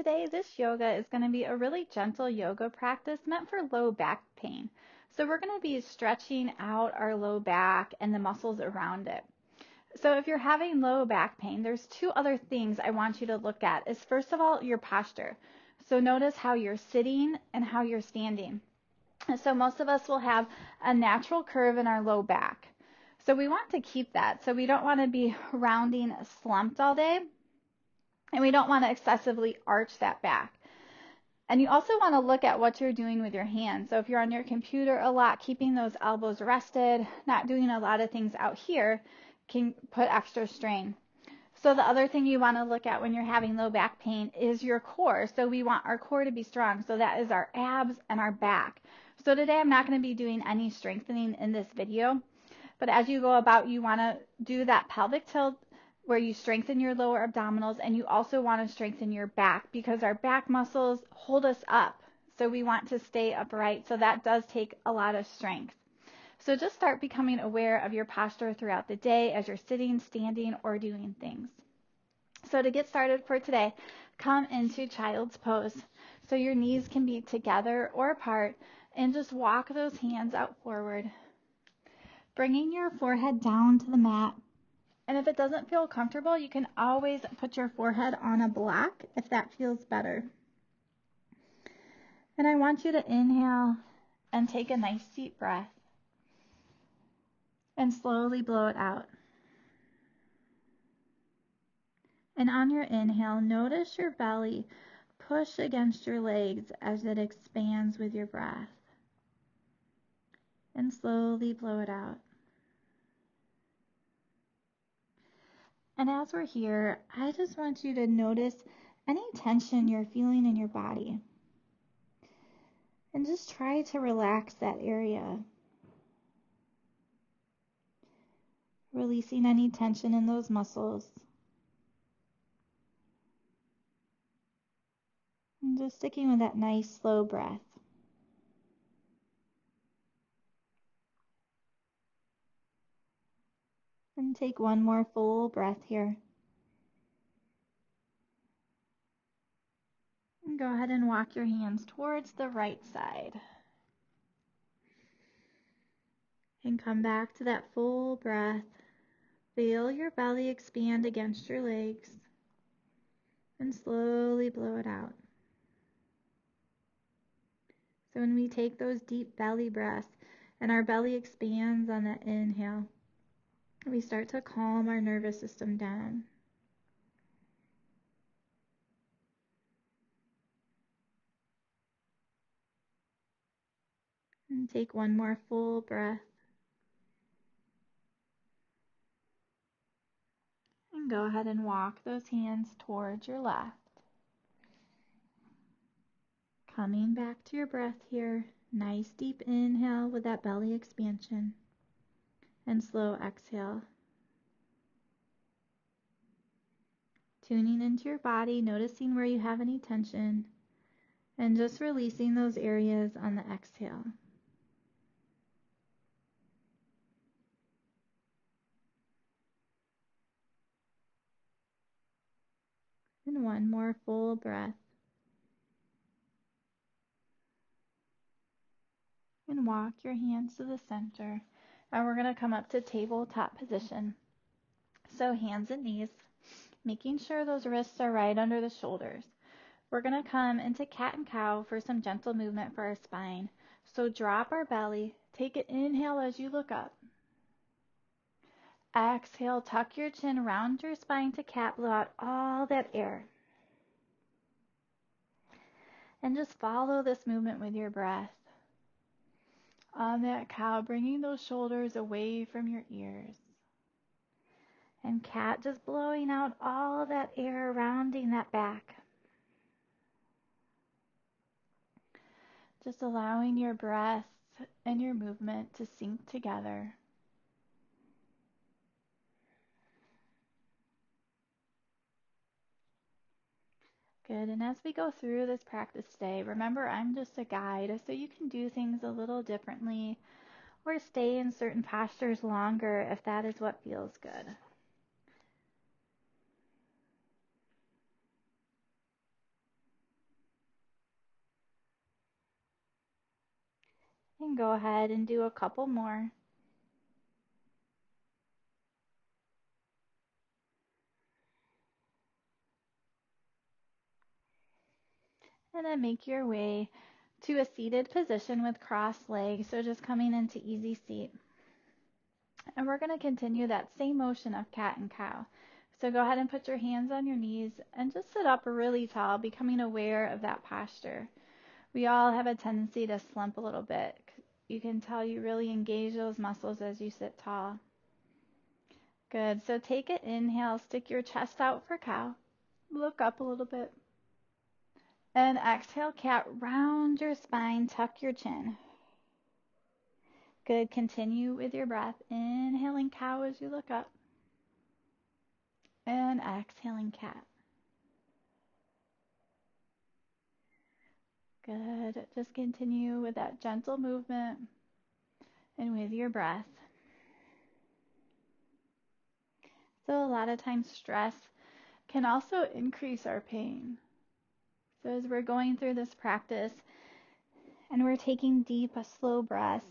today, this yoga is going to be a really gentle yoga practice meant for low back pain. So we're going to be stretching out our low back and the muscles around it. So if you're having low back pain, there's two other things I want you to look at. Is first of all, your posture. So notice how you're sitting and how you're standing. So most of us will have a natural curve in our low back. So we want to keep that. So we don't want to be rounding slumped all day. And we don't want to excessively arch that back. And you also want to look at what you're doing with your hands. So if you're on your computer a lot, keeping those elbows rested, not doing a lot of things out here can put extra strain. So the other thing you want to look at when you're having low back pain is your core. So we want our core to be strong. So that is our abs and our back. So today I'm not going to be doing any strengthening in this video. But as you go about, you want to do that pelvic tilt where you strengthen your lower abdominals, and you also want to strengthen your back because our back muscles hold us up. So we want to stay upright. So that does take a lot of strength. So just start becoming aware of your posture throughout the day as you're sitting, standing, or doing things. So to get started for today, come into child's pose. So your knees can be together or apart, and just walk those hands out forward, bringing your forehead down to the mat. And if it doesn't feel comfortable, you can always put your forehead on a block if that feels better. And I want you to inhale and take a nice deep breath and slowly blow it out. And on your inhale, notice your belly push against your legs as it expands with your breath. And slowly blow it out. And as we're here, I just want you to notice any tension you're feeling in your body. And just try to relax that area. Releasing any tension in those muscles. And just sticking with that nice slow breath. And take one more full breath here. And go ahead and walk your hands towards the right side. And come back to that full breath. Feel your belly expand against your legs. And slowly blow it out. So when we take those deep belly breaths and our belly expands on that inhale, we start to calm our nervous system down. And take one more full breath. And go ahead and walk those hands towards your left. Coming back to your breath here. Nice deep inhale with that belly expansion. And slow exhale. Tuning into your body, noticing where you have any tension. And just releasing those areas on the exhale. And one more full breath. And walk your hands to the center. And we're going to come up to tabletop position. So hands and knees, making sure those wrists are right under the shoulders. We're going to come into cat and cow for some gentle movement for our spine. So drop our belly, take an inhale as you look up. Exhale, tuck your chin around your spine to cat, blow out all that air. And just follow this movement with your breath. On that cow, bringing those shoulders away from your ears. And cat, just blowing out all that air, rounding that back. Just allowing your breath and your movement to sync together. Good, and as we go through this practice today, remember I'm just a guide, so you can do things a little differently or stay in certain postures longer if that is what feels good. And go ahead and do a couple more. And then make your way to a seated position with crossed legs. So just coming into easy seat. And we're going to continue that same motion of cat and cow. So go ahead and put your hands on your knees and just sit up really tall, becoming aware of that posture. We all have a tendency to slump a little bit. You can tell you really engage those muscles as you sit tall. Good. So take an inhale, stick your chest out for cow. Look up a little bit. And exhale, cat, round your spine, tuck your chin. Good. Continue with your breath. Inhaling cow as you look up. And exhaling cat. Good. Just continue with that gentle movement and with your breath. So a lot of times stress can also increase our pain. So as we're going through this practice and we're taking deep, slow breaths,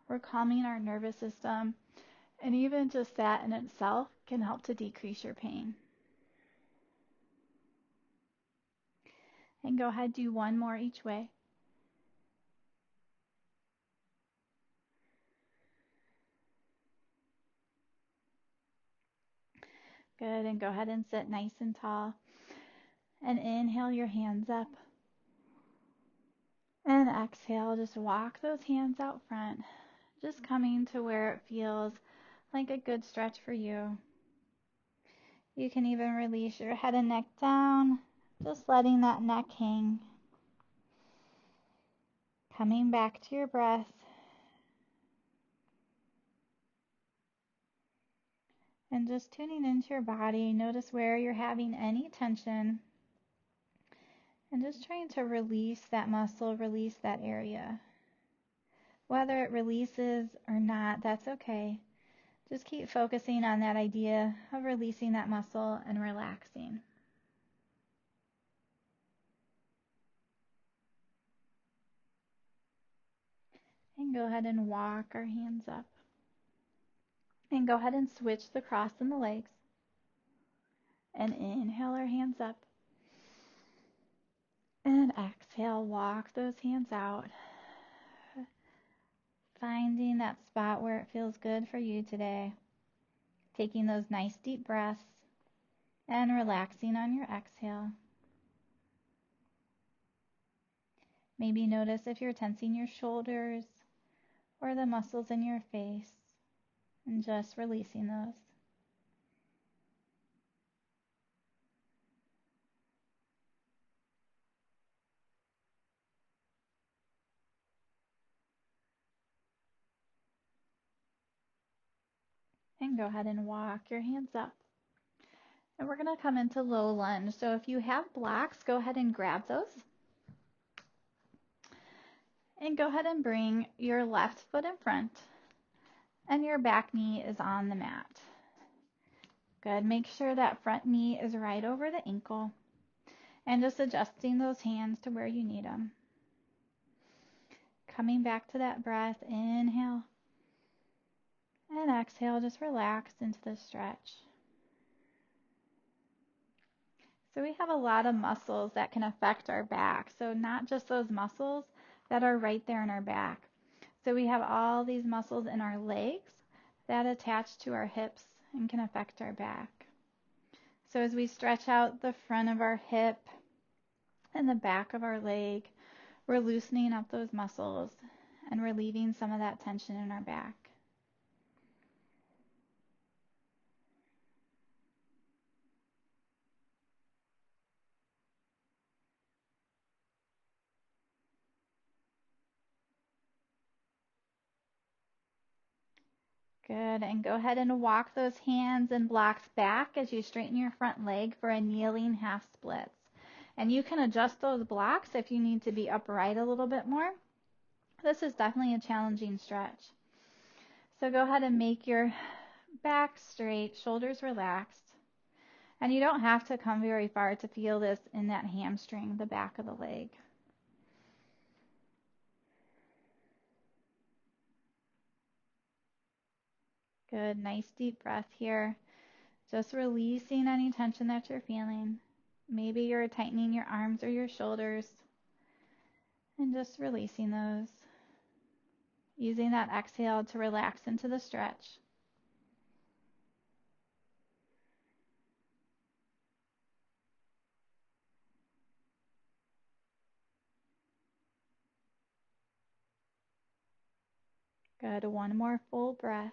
we're calming our nervous system, and even just that in itself can help to decrease your pain. And go ahead, do one more each way. Good, and go ahead and sit nice and tall. And inhale your hands up. And exhale, just walk those hands out front, just coming to where it feels like a good stretch for you. You can even release your head and neck down, just letting that neck hang. Coming back to your breath. And just tuning into your body. Notice where you're having any tension. And just trying to release that muscle, release that area. Whether it releases or not, that's okay. Just keep focusing on that idea of releasing that muscle and relaxing. And go ahead and walk our hands up. And go ahead and switch the cross in the legs. And inhale our hands up. And exhale, walk those hands out. Finding that spot where it feels good for you today. Taking those nice deep breaths and relaxing on your exhale. Maybe notice if you're tensing your shoulders or the muscles in your face and just releasing those. And go ahead and walk your hands up. And we're going to come into low lunge. So if you have blocks, go ahead and grab those. And go ahead and bring your left foot in front. And your back knee is on the mat. Good. Make sure that front knee is right over the ankle. And just adjusting those hands to where you need them. Coming back to that breath. Inhale. And exhale. Just relax into the stretch. So we have a lot of muscles that can affect our back. So not just those muscles that are right there in our back. So we have all these muscles in our legs that attach to our hips and can affect our back. So as we stretch out the front of our hip and the back of our leg, we're loosening up those muscles and relieving some of that tension in our back. Good, and go ahead and walk those hands and blocks back as you straighten your front leg for a kneeling half splits. And you can adjust those blocks if you need to be upright a little bit more. This is definitely a challenging stretch. So go ahead and make your back straight, shoulders relaxed. And you don't have to come very far to feel this in that hamstring, the back of the leg. Good. Nice deep breath here. Just releasing any tension that you're feeling. Maybe you're tightening your arms or your shoulders and just releasing those. Using that exhale to relax into the stretch. Good. One more full breath.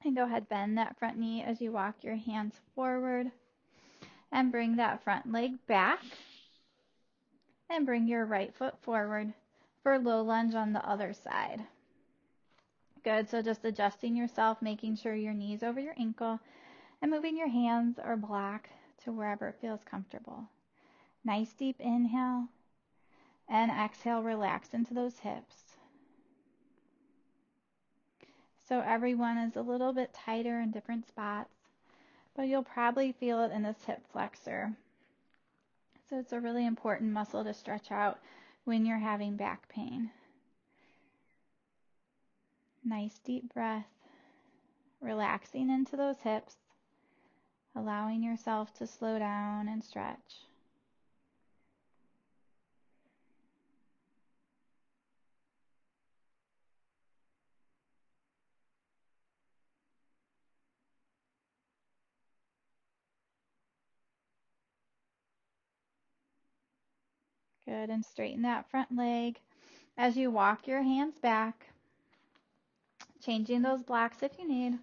And go ahead, bend that front knee as you walk your hands forward. And bring that front leg back. And bring your right foot forward for low lunge on the other side. Good. So just adjusting yourself, making sure your knee's over your ankle, and moving your hands or block to wherever it feels comfortable. Nice deep inhale. And exhale, relax into those hips. So everyone is a little bit tighter in different spots, but you'll probably feel it in this hip flexor. So it's a really important muscle to stretch out when you're having back pain. Nice deep breath, relaxing into those hips, allowing yourself to slow down and stretch. Good, and straighten that front leg as you walk your hands back, changing those blocks if you need.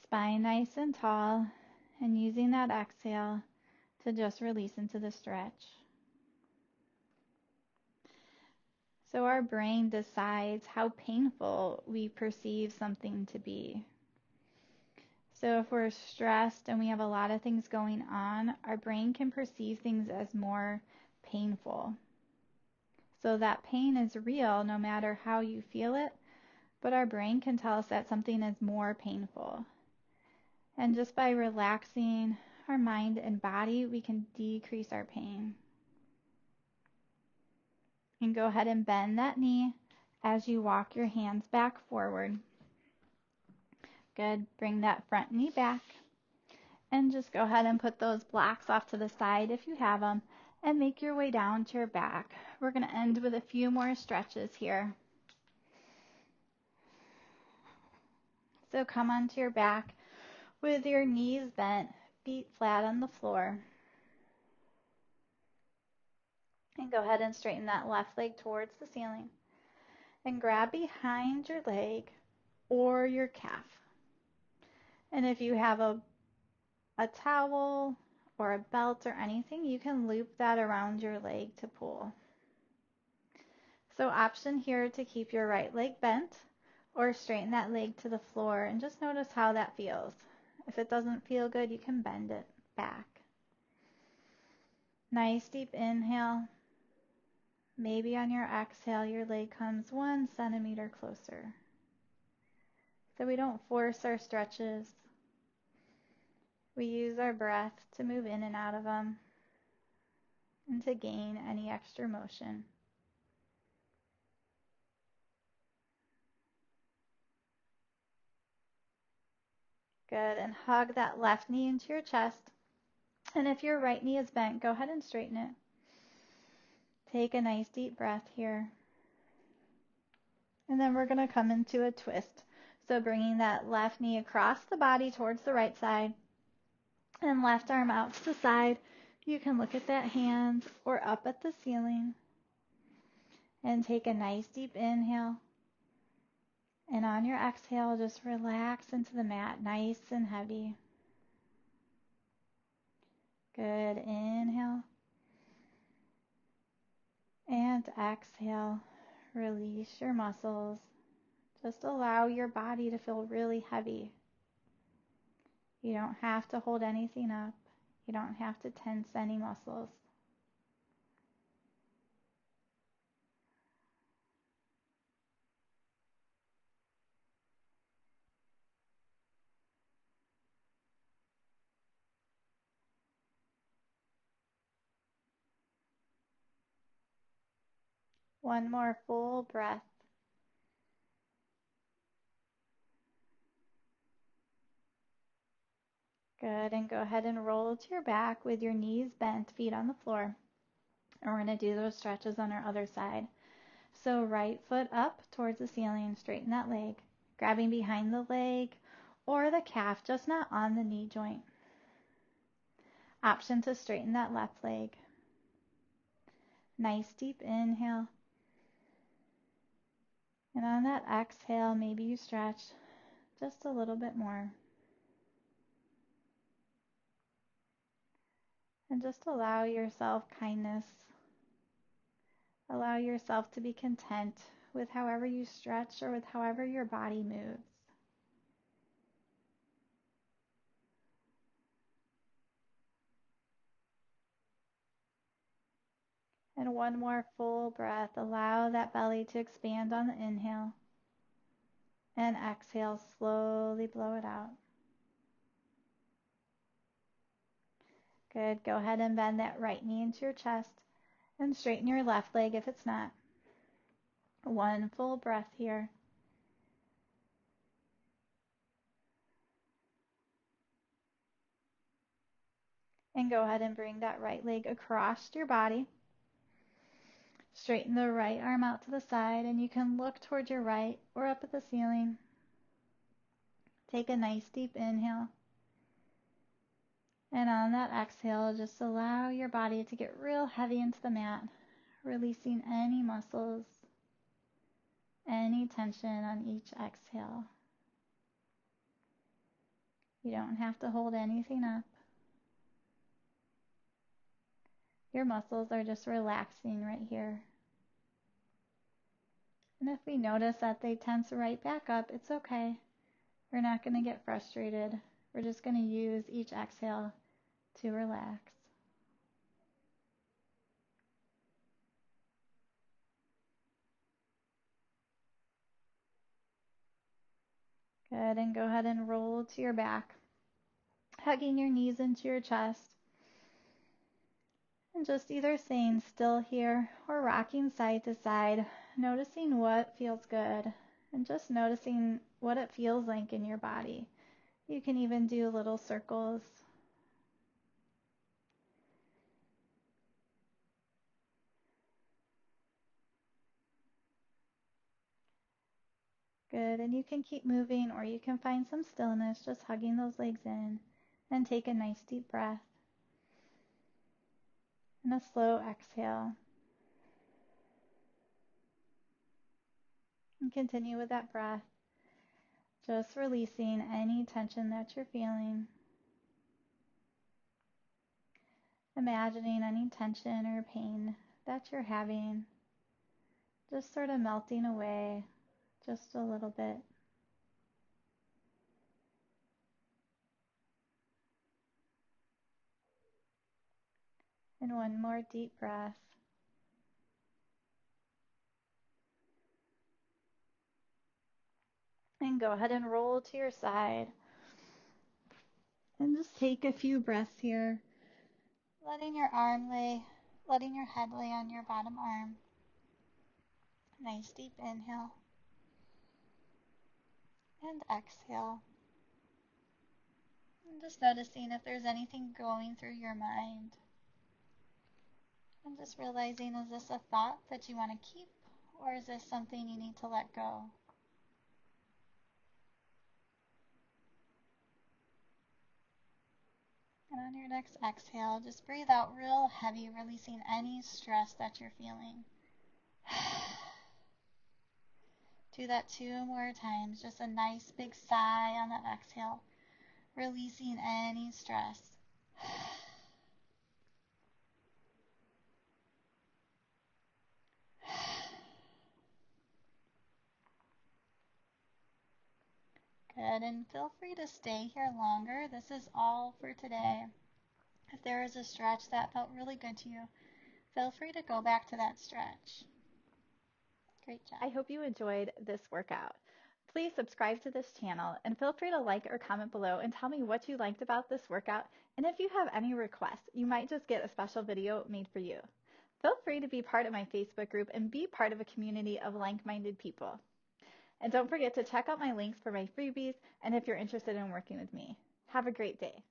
Spine nice and tall, and using that exhale to just release into the stretch. So our brain decides how painful we perceive something to be. So if we're stressed and we have a lot of things going on, our brain can perceive things as more painful. So that pain is real no matter how you feel it, but our brain can tell us that something is more painful. And just by relaxing our mind and body, we can decrease our pain. And go ahead and bend that knee as you walk your hands back forward. Good. Bring that front knee back. And just go ahead and put those blocks off to the side if you have them, and make your way down to your back. We're going to end with a few more stretches here. So come onto your back with your knees bent, feet flat on the floor. And go ahead and straighten that left leg towards the ceiling. And grab behind your leg or your calf. And if you have a towel or a belt or anything, you can loop that around your leg to pull. So option here to keep your right leg bent or straighten that leg to the floor, and just notice how that feels. If it doesn't feel good, you can bend it back. Nice deep inhale. Maybe on your exhale, your leg comes 1 centimeter closer. So we don't force our stretches. We use our breath to move in and out of them and to gain any extra motion. Good, and hug that left knee into your chest. And if your right knee is bent, go ahead and straighten it. Take a nice deep breath here. And then we're going to come into a twist. So bringing that left knee across the body towards the right side and left arm out to the side. You can look at that hand or up at the ceiling. And take a nice deep inhale. And on your exhale, just relax into the mat, nice and heavy. Good. Inhale. And exhale. Release your muscles. Just allow your body to feel really heavy. You don't have to hold anything up. You don't have to tense any muscles. One more full breath. Good, and go ahead and roll to your back with your knees bent, feet on the floor. And we're going to do those stretches on our other side. So right foot up towards the ceiling, straighten that leg, grabbing behind the leg or the calf, just not on the knee joint. Option to straighten that left leg. Nice deep inhale. And on that exhale, maybe you stretch just a little bit more. And just allow yourself kindness. Allow yourself to be content with however you stretch or with however your body moves. And one more full breath. Allow that belly to expand on the inhale. And exhale, slowly blow it out. Good. Go ahead and bend that right knee into your chest and straighten your left leg if it's not. One full breath here. And go ahead and bring that right leg across your body. Straighten the right arm out to the side, and you can look toward your right or up at the ceiling. Take a nice deep inhale. And on that exhale, just allow your body to get real heavy into the mat, releasing any muscles, any tension on each exhale. You don't have to hold anything up. Your muscles are just relaxing right here. And if we notice that they tense right back up, it's okay. We're not going to get frustrated. We're just going to use each exhale to relax. Good, and go ahead and roll to your back, hugging your knees into your chest. And just either staying still here or rocking side to side, noticing what feels good and just noticing what it feels like in your body. You can even do little circles. Good, and you can keep moving or you can find some stillness, just hugging those legs in, and take a nice deep breath. And a slow exhale. And continue with that breath, just releasing any tension that you're feeling. Imagining any tension or pain that you're having, just sort of melting away just a little bit. And one more deep breath. And go ahead and roll to your side. And just take a few breaths here, letting your head lay on your bottom arm. Nice deep inhale. And exhale. And just noticing if there's anything going through your mind. And just realizing, is this a thought that you want to keep, or is this something you need to let go? And on your next exhale, just breathe out real heavy, releasing any stress that you're feeling. Do that 2 more times. Just a nice big sigh on that exhale, releasing any stress. Good, and feel free to stay here longer. This is all for today. If there is a stretch that felt really good to you, feel free to go back to that stretch. Great job. I hope you enjoyed this workout. Please subscribe to this channel and feel free to like or comment below and tell me what you liked about this workout. And if you have any requests, you might just get a special video made for you. Feel free to be part of my Facebook group and be part of a community of like-minded people. And don't forget to check out my links for my freebies and if you're interested in working with me. Have a great day.